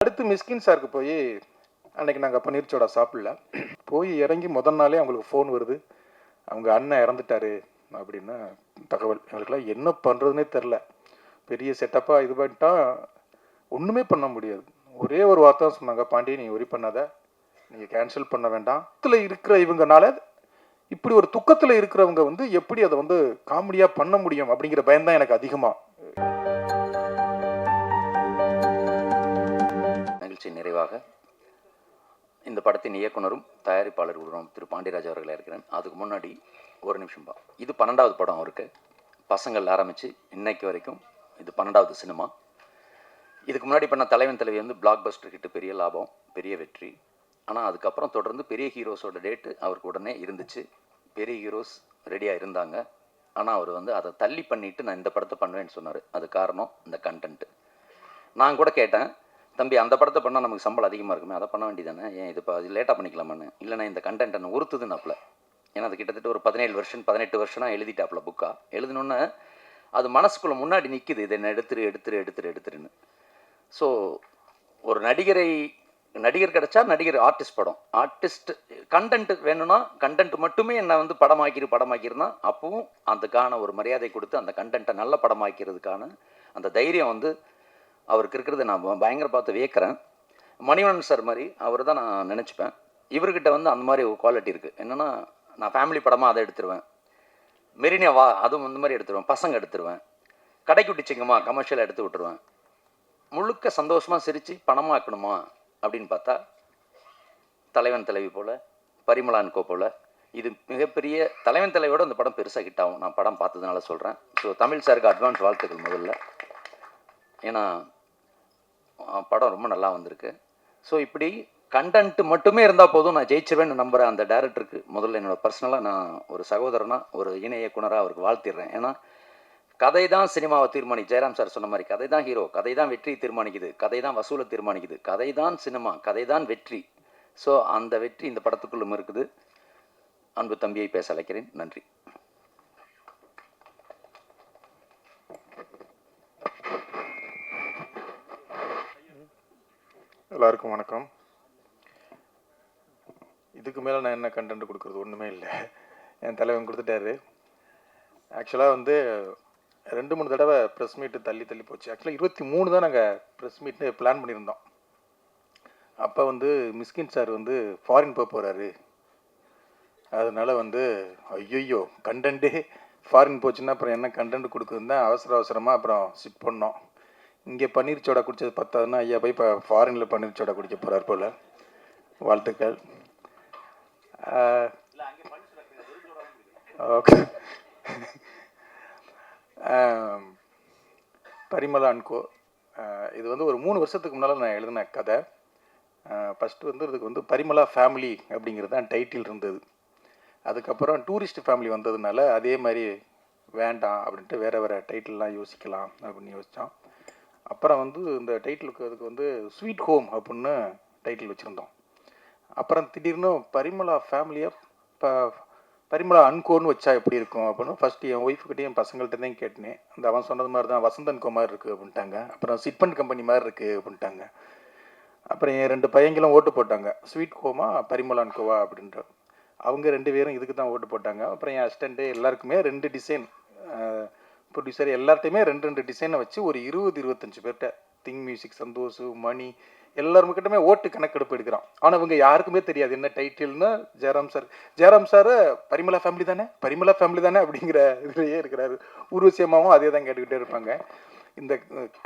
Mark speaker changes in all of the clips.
Speaker 1: அடுத்து மிஸ்கின் சாருக்கு போய் அன்னைக்கு நாங்கள் பன்னீர் சோடா சாப்பிடல. போய் இறங்கி முதல் நாளே அவங்களுக்கு ஃபோன் வருது, அவங்க அண்ணன் இறந்துட்டாரு அப்படின்னு தகவல். எங்களுக்குலாம் என்ன பண்ணுறதுனே தெரில. பெரிய செட்டப்பாக இது பண்ணிட்டா ஒன்றுமே பண்ண முடியாது. ஒரே ஒரு வார்த்தை தான் சொன்னாங்க, பாண்டி நீ ஒரி பண்ணாத, நீங்கள் கேன்சல் பண்ண வேண்டாம். துக்கத்தில் இருக்கிற இவங்கனால இப்படி ஒரு துக்கத்தில் இருக்கிறவங்க வந்து எப்படி அதை வந்து காமெடியாக பண்ண முடியும் அப்படிங்கிற பயம்தான் எனக்கு அதிகமாக.
Speaker 2: நிகழ்ச்சி நிறைவாக இந்த படத்தின் இயக்குனரும் தயாரிப்பாளர்களும் திரு பாண்டியராஜ் அவர்களை இருக்கிறேன். அதுக்கு முன்னாடி ஒரு நிமிஷம் இது 12வது படம் அவருக்கு. பசங்கள் ஆரம்பித்து இன்னைக்கு வரைக்கும் இது 12வது சினிமா. இதுக்கு முன்னாடி பண்ண தலைவன் தலைவி வந்து பிளாக் பஸ்டர் ஹிட்டு, பெரிய லாபம், பெரிய வெற்றி. ஆனால் அதுக்கப்புறம் தொடர்ந்து பெரிய ஹீரோஸோட டேட்டு அவருக்கு உடனே இருந்துச்சு. பெரிய ஹீரோஸ் ரெடியாக இருந்தாங்க. ஆனால் அவர் வந்து அதை தள்ளி பண்ணிவிட்டு நான் இந்த படத்தை பண்ணுவேன்னு சொன்னார். அது காரணம் இந்த கண்டென்ட்டு. நான் கூட கேட்டேன், தம்பி அந்த படத்தை பண்ணால் நமக்கு சம்பளம் அதிகமாக இருக்குமே, அதை பண்ண வேண்டியதானே, ஏன் இது இப்போ அது லேட்டாக பண்ணிக்கலாமான்னு. இல்லைனா இந்த கண்டென்ட் என்ன உறுத்துதுன்னாப்புல. ஏன்னா அது கிட்டத்தட்ட ஒரு 18 வருஷம் எழுதிட்டாப்புல புக்கா. எழுதினோன்னே அது மனசுக்குள்ளே முன்னாடி நிற்கிது, இதை என்ன எடுத்துருன்னு. ஸோ ஒரு நடிகர் கிடச்சா நடிகர், ஆர்டிஸ்ட் படம், ஆர்டிஸ்ட் கண்டென்ட் வேணும்னா கண்டென்ட் மட்டுமே என்னை வந்து படமாக்கிருந்தா அப்பவும் அதுக்கான ஒரு மரியாதை கொடுத்து அந்த கண்டென்ட்டை நல்ல படமாக்கிறதுக்கான அந்த தைரியம் வந்து அவருக்கு இருக்கிறத நான் பயங்கர பார்த்து வியக்கிறேன். மணிவண்ணன் சார் மாதிரி அவர் தான் நான் நினச்சிப்பேன். இவர்கிட்ட வந்து அந்த மாதிரி ஒரு குவாலிட்டி இருக்குது. என்னென்னா, நான் ஃபேமிலி படமாக அதை எடுத்துருவேன், மெரினா வா அதுவும் இந்த மாதிரி எடுத்துருவேன், பசங்க எடுத்துருவேன், கடைக்குட்டி சிங்கமா கமர்ஷியலாக எடுத்து விட்டுருவேன். முழுக்க சந்தோஷமாக சிரித்து பணமாக்கணுமா அப்படின்னு பார்த்தா தலைவன் தலைவி போல், பரிமளா & கோ போல், இது மிகப்பெரிய தலைவன் தலைவியோட இந்த படம் பெருசாக ஹிட் ஆகும். நான் படம் பார்த்ததுனால சொல்கிறேன். ஸோ தமிழ் சாருக்கு அட்வான்ஸ் வாழ்த்துக்கள் முதல்ல. ஏன்னா படம் ரொம்ப நல்லா வந்திருக்கு. ஸோ இப்படி கண்டென்ட் மட்டுமே இருந்தால் போதும், நான் ஜெயிச்சிருவேன்னு நம்புகிற அந்த டைரக்டருக்கு முதல்ல என்னோட பர்சனலாக நான் ஒரு சகோதரனாக, ஒரு இணை இயக்குனராக அவருக்கு வாழ்த்திடுறேன். ஏன்னா கதை தான் சினிமாவை தீர்மானிக்கு. ஜெயராம் சார் சொன்ன மாதிரி கதை தான் ஹீரோ, கதை தான் வெற்றி தீர்மானிக்குது, கதை தான் வசூலை தீர்மானிக்குது, கதை தான் சினிமா, கதை தான் வெற்றி. ஸோ அந்த வெற்றி இந்த படத்துக்குள்ளும் இருக்குது. அன்பு தம்பியை பேச அழைக்கிறேன். நன்றி.
Speaker 1: எல்லாருக்கும் வணக்கம். இதுக்கு மேலே நான் என்ன கண்டென்ட் கொடுக்குறது, ஒன்றுமே இல்லை. என் தலைவன் கொடுத்துட்டாரு. ஆக்சுவலாக வந்து 2-3 தடவை ப்ரெஸ் மீட்டு தள்ளி போச்சு. ஆக்சுவலாக 23 தான் நாங்கள் ப்ரெஸ் மீட்னு பிளான் பண்ணியிருந்தோம். அப்போ வந்து மிஸ்கின் சார் வந்து ஃபாரின் போகிறாரு. அதனால வந்து ஐயோ கண்டென்ட்டே ஃபாரின் போச்சுன்னா அப்புறம் என்ன கண்டென்ட் கொடுக்குதுன்னு தான் அவசரமாக அப்புறம் ஷிஃப்ட் பண்ணோம். இங்கே பன்னீர் சோடா குடித்தது பத்தாதுன்னா ஐயா போய் இப்போ ஃபாரினில் பன்னீர் சோடா குடிக்க போகிறார் போல். வாழ்த்துக்கள். ஓகே. பரிமளா & கோ இது வந்து ஒரு 3 வருஷத்துக்கு முன்னால் நான் எழுதின கதை. ஃபஸ்ட்டு வந்து இதுக்கு வந்து பரிமளா ஃபேமிலி அப்படிங்கிறது தான் டைட்டில் இருந்தது. அதுக்கப்புறம் டூரிஸ்ட் ஃபேமிலி வந்ததுனால அதே மாதிரி வேண்டாம் அப்படின்ட்டு வேறு டைட்டில்லாம் யோசிக்கலாம் அப்படின்னு யோசித்தோம். அப்புறம் வந்து இந்த டைட்டிலுக்கு அதுக்கு வந்து ஸ்வீட் ஹோம் அப்படின்னு டைட்டில் வச்சுருந்தோம். அப்புறம் திடீர்னு பரிமளா ஃபேமிலியாக பரிமளா & கோன்னு வச்சா எப்படி இருக்கும் அப்படின்னு ஃபஸ்ட்டு என் ஒய்ஃபுக்கிட்டே என் பசங்கள்கிட்ட தான் கேட்டேன். அந்த அவன் சொன்னது மாதிரி தான் வசந்த் & கோ மாதிரி இருக்குது அப்படின்ட்டாங்க. அப்புறம் சிட்பண்ட் கம்பெனி மாதிரி இருக்குது அப்படின்ட்டாங்க. அப்புறம் என் 2 பையங்களும் ஓட்டு போட்டாங்க, ஸ்வீட் ஹோமா பரிமளா & கோவா அப்படின்ற. அவங்க 2 பேரும் இதுக்கு தான் ஓட்டு போட்டாங்க. அப்புறம் என் அசிஸ்டண்ட்டு எல்லாருக்குமே 2 டிசைன், ப்ரொடியூசர் எல்லார்ட்டையுமே 2 டிசைனை வச்சு ஒரு 20-25 பேர்கிட்ட, திங் மியூசிக், சந்தோஷ், மணி எல்லாருக்கிட்டமே ஓட்டு கணக்கெடுப்பு எடுக்கிறான். ஆனால் இவங்க யாருக்குமே தெரியாது என்ன டைட்டில்னா. ஜெயராம் சார் பரிமளா ஃபேமிலி தானே அப்படிங்கிற இதுலேயே இருக்கிறாரு. ஊர்வசியமாகவும் அதே தான் கேட்டுக்கிட்டே இருப்பாங்க. இந்த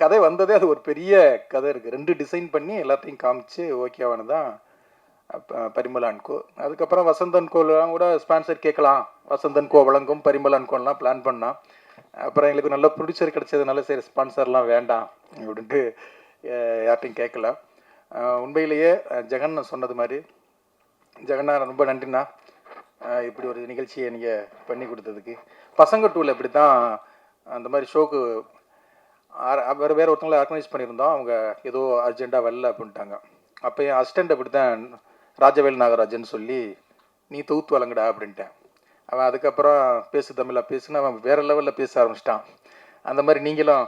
Speaker 1: கதை வந்ததே அது ஒரு பெரிய கதை இருக்குது. 2 டிசைன் பண்ணி எல்லாத்தையும் காமிச்சு ஓகேவானு தான் பரிமளா & கோ. அதுக்கப்புறம் வசந்த் & கோலாம் கூட ஸ்பான்சர் கேட்கலாம், வசந்த் & கோ வழங்கும் பரிமளா & கோலாம் பிளான் பண்ணால். அப்புறம் எங்களுக்கு நல்ல ப்ரொடியூசர் கிடச்சதுனால சரி ஸ்பான்சர்லாம் வேண்டாம் அப்படின்ட்டு யார்ட்டையும் கேட்கல. உண்மையிலேயே ஜெகன் சொன்னது மாதிரி, ஜெகன்னா ரொம்ப நன்றிண்ணா, இப்படி ஒரு நிகழ்ச்சியை நீங்கள் பண்ணி கொடுத்ததுக்கு. பசங்க டூவில் இப்படி தான் அந்த மாதிரி ஷோக்கு வேறு ஒருத்தவங்களை ஆர்கனைஸ் பண்ணியிருந்தோம். அவங்க ஏதோ அர்ஜெண்ட்டாக வரல அப்படின்ட்டாங்க. அப்போ என் அசிஸ்டண்ட் அப்படி தான் ராஜவேல் நாகராஜன் சொல்லி நீ தொகுத்து வழங்கடா அப்படின்ட்டேன். அவன் அதுக்கப்புறம் பேசு தமிழா பேசுன்னு அவன் வேறு லெவலில் பேச ஆரம்பிச்சிட்டான். அந்த மாதிரி நீங்களும்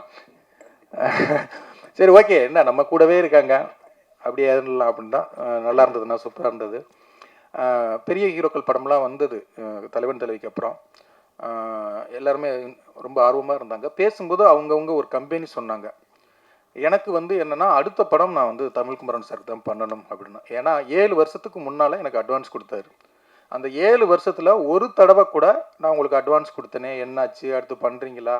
Speaker 1: சரி ஓகே, என்ன நம்ம கூடவே இருக்காங்க. அப்படியே ஏறலாம் அப்படின்னு தான். நல்லா இருந்ததுண்ணா, சூப்பராக இருந்தது. பெரிய ஹீரோக்கள் படம்லாம் வந்தது தலைவன் தலைவிக்கு அப்புறம். எல்லாருமே ரொம்ப ஆர்வமாக இருந்தாங்க. பேசும்போது அவங்கவுங்க ஒரு கம்பெனி சொன்னாங்க. எனக்கு வந்து என்னென்னா, அடுத்த படம் நான் வந்து தமிழ்குமரன் சாருக்கு தான் பண்ணணும் அப்படின்னு. ஏன்னா 7 வருஷத்துக்கு முன்னால் எனக்கு அட்வான்ஸ் கொடுத்தாரு. அந்த 7 வருஷத்தில் ஒரு தடவை கூட நான் உங்களுக்கு அட்வான்ஸ் கொடுத்தேனே, என்னாச்சு, அடுத்து பண்ணுறீங்களா,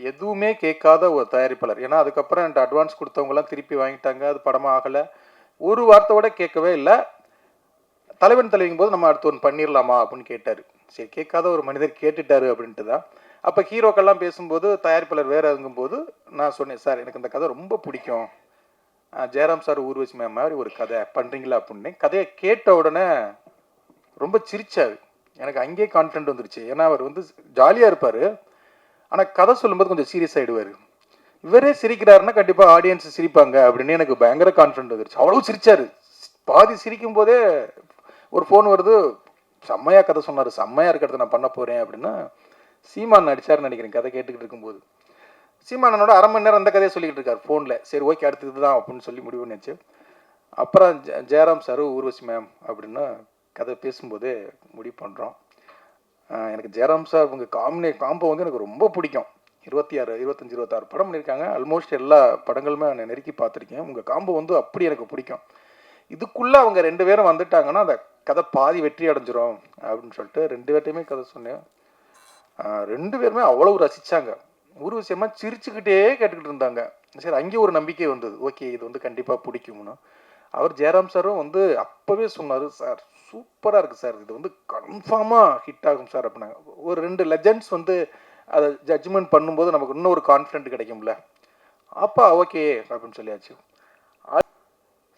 Speaker 1: எதுவுமே கேட்காத ஒரு தயாரிப்பாளர். ஏன்னா அதுக்கப்புறம் என்கிட்ட அட்வான்ஸ் கொடுத்தவங்கலாம் திருப்பி வாங்கிட்டாங்க, அது படமாக ஆகலை. ஒரு வார்த்தையோட கேட்கவே இல்லை. தலைவன் தலைவிங்கும் போது நம்ம அடுத்து ஒன்று பண்ணிடலாமா அப்படின்னு கேட்டார். சரி, கேட்காத ஒரு மனிதர் கேட்டுட்டாரு அப்படின்ட்டு தான். அப்போ ஹீரோக்கெல்லாம் பேசும்போது தயாரிப்பாளர் வேறு இருக்கும்போது நான் சொன்னேன், சார் எனக்கு இந்த கதை ரொம்ப பிடிக்கும், ஜெயராம் சார் ஊர்வசி மேம் மாதிரி ஒரு கதை பண்ணுறீங்களா அப்படின்னு. கதையை கேட்ட உடனே ரொம்ப சிரிச்சாரு. எனக்கு அங்கேயே கான்ஃபிடென்ட் வந்துருச்சு. ஏன்னா அவர் வந்து ஜாலியாக இருப்பார், ஆனால் கதை சொல்லும்போது கொஞ்சம் சீரியஸ் ஆகிடுவார். இவரே சிரிக்கிறாருன்னா கண்டிப்பாக ஆடியன்ஸ் சிரிப்பாங்க அப்படின்னு எனக்கு பயங்கர கான்ஃபிடென்ட் வந்துருச்சு. அவ்வளோ சிரிச்சாரு. பாதி சிரிக்கும் போதே ஒரு ஃபோன் வருது, செம்மையாக கதை சொன்னார், செம்மையாக இருக்கிறத நான் பண்ண போகிறேன் அப்படின்னா. சீமான் நடிச்சார்னு நினைக்கிறேன் கதை கேட்டுக்கிட்டு இருக்கும்போது. சீமானனோட அரை மணி நேரம் அந்த கதையை சொல்லிக்கிட்டு இருக்கார் ஃபோனில். சரி, ஓகே, அடுத்து இதுதான் அப்படின்னு சொல்லி முடிவு பண்ணிச்சு. அப்புறம் ஜெயராம் சார் ஊர்வசி மேம் அப்படின்னா கதை பேசும்போதே முடிவு பண்ணுறோம். எனக்கு ஜெயராம் சார் உங்க காம்போ வந்து எனக்கு ரொம்ப பிடிக்கும். 25, 26 படம் பண்ணியிருக்காங்க. ஆல்மோஸ்ட் எல்லா படங்களுமே நான் நெருக்கி பார்த்துருக்கேன். உங்கள் காம்போ வந்து அப்படி எனக்கு பிடிக்கும். இதுக்குள்ளே அவங்க 2 பேரும் வந்துட்டாங்கன்னா அந்த கதை பாதி வெற்றி அடைஞ்சிரும் அப்படின்னு சொல்லிட்டு 2 பேர்ட்டையுமே கதை சொன்னேன். 2 பேருமே அவ்வளவு ரசித்தாங்க. ஊர்வசியமாக சிரிச்சுக்கிட்டே கேட்டுக்கிட்டு இருந்தாங்க. சரி, அங்கேயும் ஒரு நம்பிக்கை வந்தது, ஓகே இது வந்து கண்டிப்பாக பிடிக்கும்னு. அவர் ஜெயராம் சாரும் வந்து அப்போவே சொன்னார், சார் சூப்பராக இருக்குது சார், இது வந்து கன்ஃபார்மாக ஹிட் ஆகும் சார் அப்படின்னாங்க. ஒரு 2 லெஜண்ட்ஸ் வந்து அதை ஜட்ஜ்மெண்ட் பண்ணும்போது நமக்கு இன்னும் ஒரு கான்ஃபிடென்ட் கிடைக்கும்ல. அப்போ ஓகே அப்படின்னு சொல்லியாச்சு.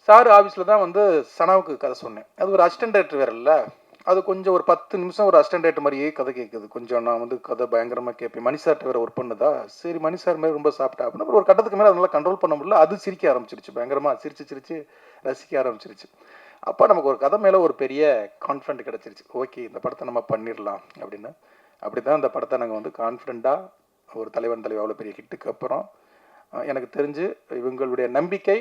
Speaker 1: சார் ஆஃபீஸில் தான் வந்து சனாவுக்கு கதை சொன்னேன். அது ஒரு அசிஸ்டன்ட் டைரக்டர் வேறு இல்லை. அது கொஞ்சம் ஒரு 10 நிமிஷம் ஒரு அசிஸ்டன்ட் டைரக்டர் மாதிரியே கதை கேட்குது. கொஞ்சம் நான் வந்து கதை பயங்கரமாக கேட்பேன். மணி சார்ட்ட வேறு ஒர்க் பண்ணுதா, சரி மணி சார் மாதிரி ரொம்ப சாப்பிட்டா அப்படின்னா அப்புறம் ஒரு கட்டத்துக்கு மேலே அதனால கண்ட்ரோல் பண்ண முடியல. அது சிரிக்க ஆரம்பிச்சிருச்சு, பயங்கரமாக சிரிச்சு ரசிக்க ஆரம்பிச்சிருச்சு. அப்போ நமக்கு ஒரு கதை மேலே ஒரு பெரிய கான்ஃபிடென்ட் கிடச்சிருச்சு. ஓகே, இந்த படத்தை நம்ம பண்ணிடலாம் அப்படின்னு. அப்படி தான் இந்த படத்தை நாங்கள் வந்து கான்ஃபிடென்ட்டாக ஒரு தலைவன் தலைவி அவ்வளோ பெரிய ஹிட்டுக்கு அப்புறம் எனக்கு தெரிஞ்சு இவங்களுடைய நம்பிக்கை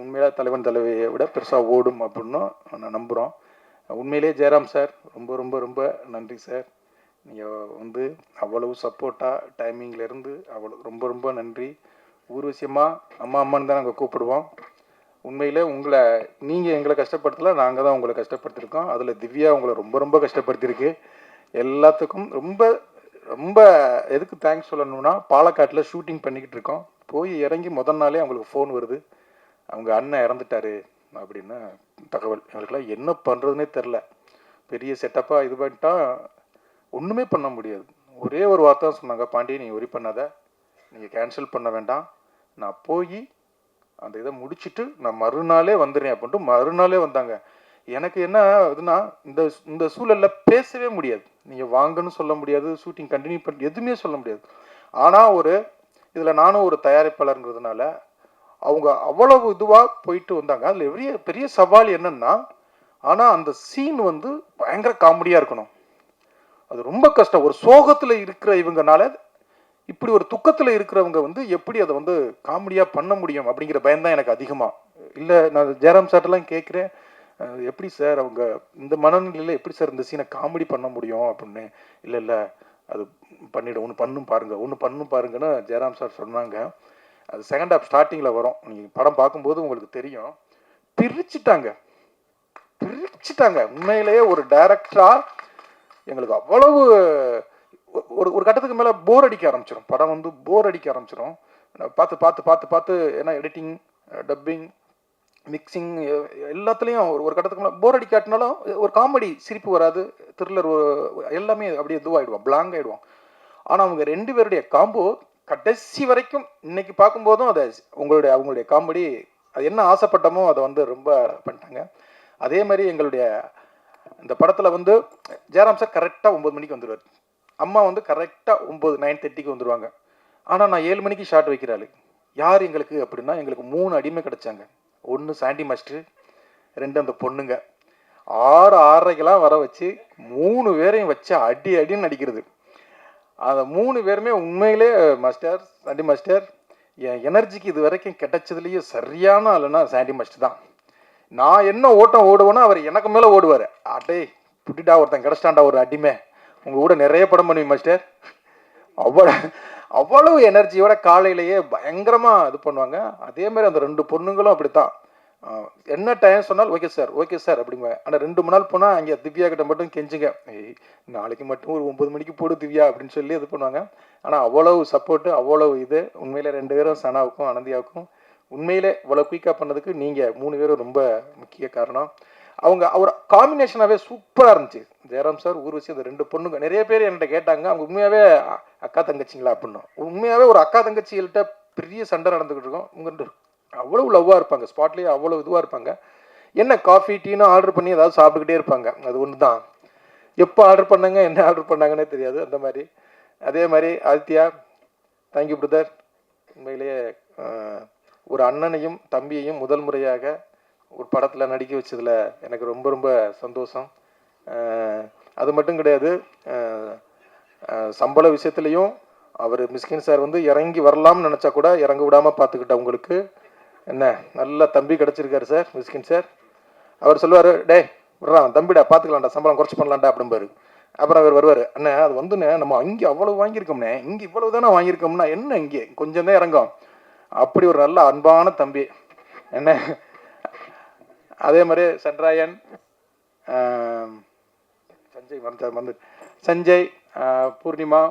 Speaker 1: உண்மையாக தலைவன் தலைவியை விட பெருசாக ஓடும் அப்படின்னு நான் நம்புகிறோம். உண்மையிலே ஜெயராம் சார் ரொம்ப ரொம்ப ரொம்ப நன்றி சார். நீங்கள் வந்து அவ்வளவு சப்போர்ட்டாக டைமிங்லேருந்து அவ்வளோ ரொம்ப ரொம்ப நன்றி. ஊர்வசியம்மா அம்மான்னு தான் நாங்கள் கூப்பிடுவோம். உண்மையிலே நீங்கள் எங்களை கஷ்டப்படுத்தல, நாங்கள் தான் உங்களை கஷ்டப்படுத்திருக்கோம். அதில் திவ்யா உங்களை ரொம்ப ரொம்ப கஷ்டப்படுத்தியிருக்கு. எல்லாத்துக்கும் ரொம்ப ரொம்ப எதுக்கு தேங்க்ஸ் சொல்லணும்னா, பாலக்காட்டில் ஷூட்டிங் பண்ணிக்கிட்டு இருக்கோம். போய் இறங்கி முதல் நாளே அவங்களுக்கு ஃபோன் வருது, அவங்க அண்ணன் இறந்துட்டாரு அப்படின்னு தகவல். எங்களுக்கெல்லாம் என்ன பண்ணுறதுனே தெரில. பெரிய செட்டப்பாக இது பண்ணிட்டா ஒன்றுமே பண்ண முடியாது. ஒரே ஒரு வார்த்தை தான் சொன்னாங்க, பாண்டி நீ ஒரி பண்ணாத, நீங்கள் கேன்சல் பண்ண வேண்டாம், நான் போய் அந்த இதை முடிச்சுட்டு நான் மறுநாளே வந்துடுறேன் அப்படின்ட்டு மறுநாளே வந்தாங்க. எனக்கு என்ன இதுனா, இந்த சூழலில் பேசவே முடியாது. நீங்கள் வாங்கன்னு சொல்ல முடியாது, ஷூட்டிங் கண்டினியூ பண்ணி எதுவுமே சொல்ல முடியாது. ஆனால் இதில் நானும் ஒரு தயாரிப்பாளருங்கிறதுனால அவங்க அவ்வளவு இதுவாக போயிட்டு வந்தாங்க. அதில் பெரிய சவால் என்னன்னா, ஆனால் அந்த சீன் வந்து பயங்கர காமெடியாக இருக்கணும். அது ரொம்ப கஷ்டம். ஒரு சோகத்தில் இருக்கிற இவங்கனால இப்படி ஒரு துக்கத்தில் இருக்கிறவங்க வந்து எப்படி அதை வந்து காமெடியாக பண்ண முடியும் அப்படிங்கிற பயம்தான் எனக்கு அதிகமாக. இல்லை, நான் ஜெயராம் சார்ட்டெல்லாம் கேட்குறேன், எப்படி சார் அவங்க இந்த மனநிலையில் எப்படி சார் இந்த சீனை காமெடி பண்ண முடியும் அப்படின்னு. இல்லை அது பண்ணிவிடும், ஒன்று பண்ணும் பாருங்கன்னு ஜெயராம் சார் சொன்னாங்க. அது செகண்ட் ஹாஃப் ஸ்டார்டிங்கில் வரும், நீங்கள் படம் பார்க்கும்போது உங்களுக்கு தெரியும். பிரிச்சுட்டாங்க. உண்மையிலேயே ஒரு டைரக்டராக எங்களுக்கு அவ்வளவு ஒரு கட்டத்துக்கு மேலே போர் அடிக்க ஆரம்பிச்சிடும். படம் வந்து போர் அடிக்க ஆரம்பிச்சிடும். பார்த்து ஏன்னா எடிட்டிங், டப்பிங், மிக்சிங் எல்லாத்துலேயும் ஒரு கட்டத்துக்கு மேலே போர் அடிக்காட்டினாலும் ஒரு காமெடி சிரிப்பு வராது, த்ரில்லர் எல்லாமே அப்படியே இதுவாகிடுவோம், பிளாங்க் ஆகிடுவோம். ஆனால் அவங்க 2 பேருடைய காம்போ கடைசி வரைக்கும் இன்னைக்கு பார்க்கும்போதும் அதை அவங்களுடைய காமெடி அது என்ன ஆசைப்பட்டமோ அதை வந்து ரொம்ப பண்ணிட்டாங்க. அதே மாதிரி எங்களுடைய இந்த படத்தில் வந்து ஜெயராம் சார் கரெக்டாக 9 மணிக்கு வந்துடுவார். அம்மா வந்து கரெக்டாக 9:30க்கு வந்துடுவாங்க. ஆனால் நான் 7 மணிக்கு ஷார்ட் வைக்கிறாள். யார் எங்களுக்கு அப்படின்னா, எங்களுக்கு 3 அடிமை கிடச்சாங்க. 1 சாண்டி மாஸ்டர், 2 அந்த பொண்ணுங்க. 6:30க்கெல்லாம் வர வச்சு 3 பேரையும் வச்சு அடின்னு அடிக்கிறது. அந்த 3 பேருமே உண்மையிலே மாஸ்டர், சாண்டி மாஸ்டர், என் எனர்ஜிக்கு இது வரைக்கும் கிடைச்சதுலேயே சரியான ஆளுன்னா சாண்டி மாஸ்டர் தான். நான் என்ன ஓட்டம் ஓடுவேனோ அவர் எனக்கு மேலே ஓடுவார். அடே புட்டிடா ஒருத்தன் கிடச்சிட்டான்டா ஒரு அடிமை, உங்கள் கூட நிறைய படம் பண்ணுவீங்க மாஸ்டர். அவ்வளோ அவ்வளவு எனர்ஜியோட காலையிலேயே பயங்கரமாக இது பண்ணுவாங்க. அதே மாதிரி அந்த 2 பொண்ணுங்களும் அப்படித்தான். என்ன டைம் சொன்னால் ஓகே சார் அப்படிங்க. ஆனால் 2 மணி நாள் போனால் அங்கே திவ்யா கிட்ட மட்டும் கெஞ்சுங்க, ஏய் நாளைக்கு மட்டும் ஒரு 9 மணிக்கு போடு திவ்யா அப்படின்னு சொல்லி இது பண்ணுவாங்க. ஆனால் அவ்வளவு சப்போர்ட்டு, அவ்வளவு இது உண்மையிலே 2 பேரும் சனாவுக்கும் அனந்தியாவுக்கும் உண்மையிலே இவ்வளோ குயிக்காக பண்ணதுக்கு நீங்கள் 3 பேரும் ரொம்ப முக்கிய காரணம். அவர் காம்பினேஷனாகவே சூப்பராக இருந்துச்சு. ஜெயராம் சார், ஊர்வசி, அந்த 2 பொண்ணுங்க. நிறைய பேர் என்கிட்ட கேட்டாங்க அவங்க உண்மையாகவே அக்கா தங்கச்சிங்களா அப்படின்னு. உண்மையாகவே ஒரு அக்கா தங்கச்சிகள்கிட்ட பெரிய சண்டை நடந்துக்கிட்டு இருக்கோம். உங்கள்கிட்ட அவ்வளோ லவ்வாக இருப்பாங்க, ஸ்பாட்லேயே அவ்வளோ இதுவாக இருப்பாங்க. என்ன காஃபி டீன்னு ஆர்டர் பண்ணி ஏதாவது சாப்பிட்டுக்கிட்டே இருப்பாங்க. அது ஒன்று தான். எப்போ ஆர்டர் பண்ணாங்க என்ன ஆர்டர் பண்ணாங்கன்னே தெரியாது அந்த மாதிரி. அதே மாதிரி ஆதித்யா, தேங்க்யூ பிரதர். உண்மையிலேயே ஒரு அண்ணனையும் தம்பியையும் முதல் முறையாக ஒரு படத்தில் நடிக்க வச்சதில் எனக்கு ரொம்ப ரொம்ப சந்தோஷம். அது மட்டும் கிடையாது, சம்பள விஷயத்துலையும் அவர் மிஸ்கின் சார் வந்து இறங்கி வரலாம்னு நினச்சா கூட இறங்க விடாமல் பார்த்துக்கிட்ட உங்களுக்கு என்ன நல்ல தம்பி கிடச்சிருக்காரு சார் மிஸ்கின் சார். அவர் சொல்லுவார், டே விட்றான் தம்பிடா பார்த்துக்கலாம்டா, சம்பளம் குறைச்சி பண்ணலாம்டா அப்படிம்பாரு. அப்புறம் அவர் வருவார், அண்ணே அது வந்துண்ணே நம்ம அங்கே அவ்வளோ வாங்கியிருக்கோம்ண்ணே, இங்கே இவ்வளவு தானே வாங்கியிருக்கோம்னா என்ன இங்கே கொஞ்சம் தான் இறங்கும். அப்படி ஒரு நல்ல அன்பான தம்பி என்ன. அதே மாதிரி சந்திராயன், சஞ்சய், பூர்ணிமா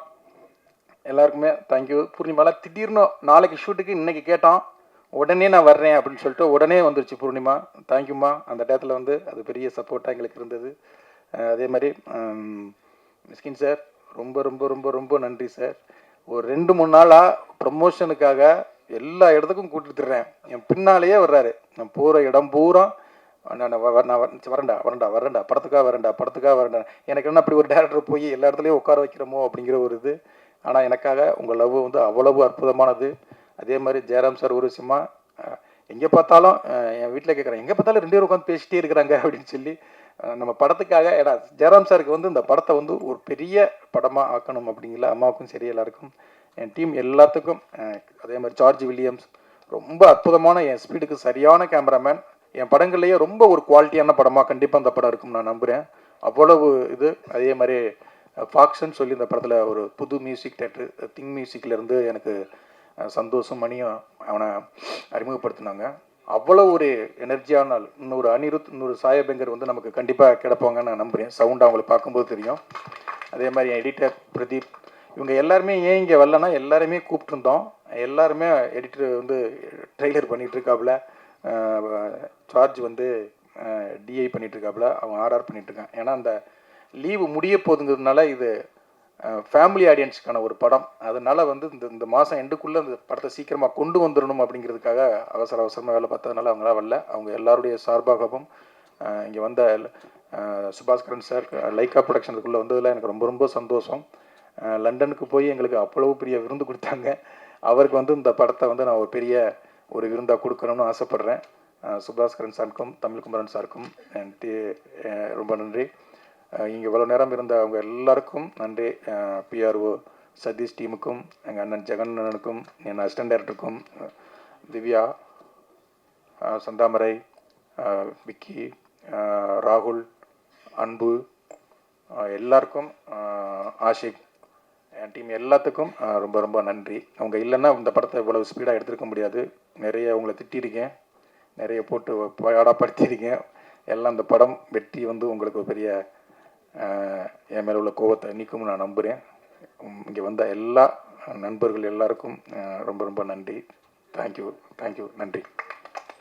Speaker 1: எல்லாருக்குமே தேங்க்யூ. பூர்ணிமாலாம் திடீர்னு நாளைக்கு ஷூட்டுக்கு இன்னைக்கு கேட்டோம், உடனே நான் வர்றேன் அப்படின்னு சொல்லிட்டு உடனே வந்துருச்சு பூர்ணிமா. தேங்க்யூம்மா. அந்த டயத்தில் வந்து அது பெரிய சப்போர்ட்டாக எங்களுக்கு இருந்தது. அதே மாதிரி மிஸ்கின் சார் ரொம்ப ரொம்ப ரொம்ப ரொம்ப நன்றி சார். ஒரு 2-3 நாளாக ப்ரமோஷனுக்காக எல்லா இடத்துக்கும் கூட்டிட்டுறேன், என் பின்னாலேயே வர்றாரு. நான் போகிற இடம் பூரா நான் வரேன்டா படத்துக்காக வரேன்டா. எனக்கு என்ன அப்படி ஒரு டேரக்டர் போய் எல்லா இடத்துலையும் உட்கார வைக்கிறோமோ அப்படிங்கிற ஒரு இது. ஆனால் எனக்காக உங்கள் லவ் வந்து அவ்வளவு அற்புதமானது. அதே மாதிரி ஜெயராம் சார், ஒரு விஷயமா எங்கே பார்த்தாலும் என் வீட்டில் கேட்குறேன், எங்கே பார்த்தாலும் 2 பேரும் உட்காந்து பேசிட்டே இருக்கிறாங்க அப்படின்னு சொல்லி. நம்ம படத்துக்காக ஏன்னா ஜெயராம் சாருக்கு வந்து இந்த படத்தை வந்து ஒரு பெரிய படமாக ஆக்கணும் அப்படிங்கிற அம்மாவுக்கும் சரி எல்லாருக்கும், என் டீம் எல்லாத்துக்கும். அதே மாதிரி ஜார்ஜ் வில்லியம்ஸ் ரொம்ப அற்புதமான, என் ஸ்பீடுக்கு சரியான கேமராமேன். என் படங்கள்லேயே ரொம்ப ஒரு குவாலிட்டியான படமாக கண்டிப்பாக அந்த படம் இருக்கும் நான் நம்புகிறேன். அவ்வளவு இது. அதே மாதிரி ஃபாக்ஸ்ன்னு சொல்லி இந்த படத்தில் ஒரு புது மியூசிக் டேரக்டர் திங் மியூசிக்லேருந்து எனக்கு சந்தோஷம் மணியும் அவனை அறிமுகப்படுத்தினாங்க. அவ்வளோ ஒரு எனர்ஜியான நாள். இன்னொரு அனிருத், இன்னொரு சாயபங்கர் வந்து நமக்கு கண்டிப்பாக கிடப்பாங்கன்னு நான் நம்புகிறேன். சவுண்ட் அவங்களுக்கு பார்க்கும்போது தெரியும். அதே மாதிரி என் எடிட்டர் பிரதீப், இவங்க எல்லாருமே ஏன் இங்கே வரலன்னா எல்லாருமே கூப்பிட்டுருந்தோம். எல்லாருமே எடிட்டர் வந்து ட்ரெய்லர் பண்ணிகிட்ருக்காப்புல, சார்ஜ் வந்து டிஐ பண்ணிகிட்ருக்காப்புல, அவன் ஆர்ஆர் பண்ணிகிட்ருக்கான். ஏன்னா அந்த லீவு முடிய போகுதுங்கிறதுனால இது ஃபேமிலி ஆடியன்ஸுக்கான ஒரு படம். அதனால் வந்து இந்த மாதம் எண்டுக்குள்ளே இந்த படத்தை சீக்கிரமாக கொண்டு வந்துடணும் அப்படிங்கிறதுக்காக அவசரமாக வேலை பார்த்ததுனால அவங்களாம் வரல. அவங்க எல்லாருடைய சார்பாகவும் இங்கே வந்த சுபாஸ்கரன் சார், லைக்கா ப்ரொடக்ஷனுக்குள்ளே வந்ததில் எனக்கு ரொம்ப ரொம்ப சந்தோஷம். லண்டனுக்கு போய் எங்களுக்கு அவ்வளவு பெரிய விருந்து கொடுத்தாங்க. அவருக்கு வந்து இந்த படத்தை வந்து நான் ஒரு பெரிய ஒரு விருந்தாக கொடுக்கணும்னு ஆசைப்பட்றேன். சுபாஸ்கரன் சாருக்கும் தமிழ்குமரன் சாருக்கும் ரொம்ப நன்றி. இங்கே இவ்வளோ நேரம் இருந்த அவங்க எல்லாருக்கும் நன்றி. பிஆர்ஓ சதீஷ் டீமுக்கும், எங்கள் அண்ணன் ஜெகன் அண்ணனுக்கும், என் அசிஸ்டன்ட் டைரக்டருக்கும், திவ்யா, சந்தாமரை, விக்கி, ராகுல், அன்பு, எல்லாருக்கும், ஆஷிக், என் டீம் எல்லாத்துக்கும் ரொம்ப ரொம்ப நன்றி. அவங்க இல்லைன்னா இந்த படத்தை இவ்வளவு ஸ்பீடாக எடுத்துருக்க முடியாது. நிறைய உங்களை திட்டிருக்கேன், நிறைய போட்டு பாடாப்படுத்தியிருக்கேன். எல்லாம் இந்த படம் வெற்றி வந்து உங்களுக்கு ஒரு பெரிய என் மேலே உள்ள கோபத்தை நீக்கும் நான் நம்புகிறேன். இங்கே வந்த எல்லா நண்பர்கள் எல்லாருக்கும் ரொம்ப ரொம்ப நன்றி. தேங்க்யூ, நன்றி.